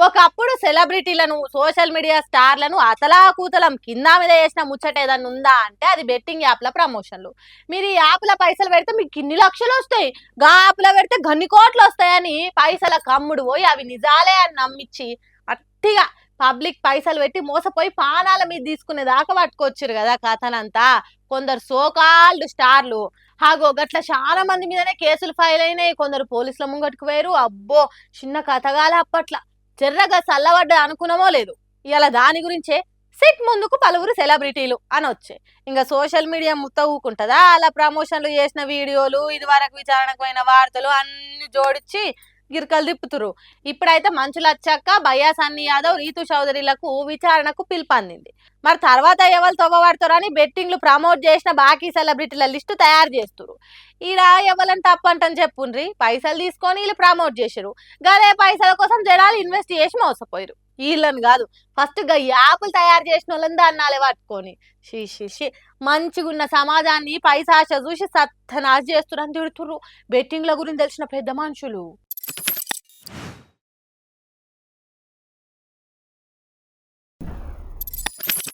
ఒకప్పుడు సెలబ్రిటీలను social media స్టార్లను అతలాకుతలం కింద మీద చేసిన ముచ్చట ఏదన్నా ఉందా అంటే అది బెట్టింగ్ యాప్ల ప్రమోషన్లు. మీరు ఈ యాప్ల పైసలు పెడితే మీకు ఇన్ని లక్షలు వస్తాయి, గా యాప్ల పెడితే గన్ని కోట్లు వస్తాయని పైసల కమ్ముడు పోయి అవి నిజాలే అని నమ్మించి అట్టిగా పబ్లిక్ పైసలు పెట్టి మోసపోయి పానాల మీద తీసుకునే దాకా పట్టుకొచ్చారు కదా కథనంతా. కొందరు సోకాల్డ్ స్టార్లు హాగో గట్ల చాలా మంది మీదనే కేసులు ఫైల్ అయినాయి, కొందరు పోలీసుల ముంగట్టుకు పోయారు. అబ్బో, చిన్న కథగాలే అప్పట్ల. జర్రగా చల్లబడ్డ అనుకున్నామో లేదు, ఇలా దాని గురించే సిట్ ముందుకు పలువురు సెలబ్రిటీలు అని వచ్చాయి. ఇంకా సోషల్ మీడియా ముత్త ఊకుంటుందా, అలా ప్రమోషన్లు చేసిన వీడియోలు, ఇది వరకు విచారణకు అయిన వార్తలు అన్ని జోడించి గిరికలు తిప్పుతురు. ఇప్పుడైతే మంచులు వచ్చాక భయ్యా సన్నీ యాదవ్, రీతు చౌదరిలకు విచారణకు పిలుపందింది. మరి తర్వాత ఎవరు తవ్వబడతారని బెట్టింగ్లు ప్రమోట్ చేసిన బాకీ సెలబ్రిటీల లిస్టు తయారు చేస్తురు. ఈడ ఎవరని తప్పంటని చెప్పుండ్రి, పైసలు తీసుకొని వీళ్ళు ప్రమోట్ చేసారు. గదే పైసల కోసం జనాలు ఇన్వెస్ట్ చేసి మోసపోయారు. వీళ్ళని కాదు, ఫస్ట్ గా యాప్లు తయారు చేసిన వాళ్ళని దాన్నాలే పట్టుకొని షీ మంచిగున్న సమాజాన్ని పైసాశ చూసి సత్తనాశ చేస్తురని తిడుతుర్రు బెట్టింగ్ల గురించి తెలిసిన పెద్ద మనుషులు.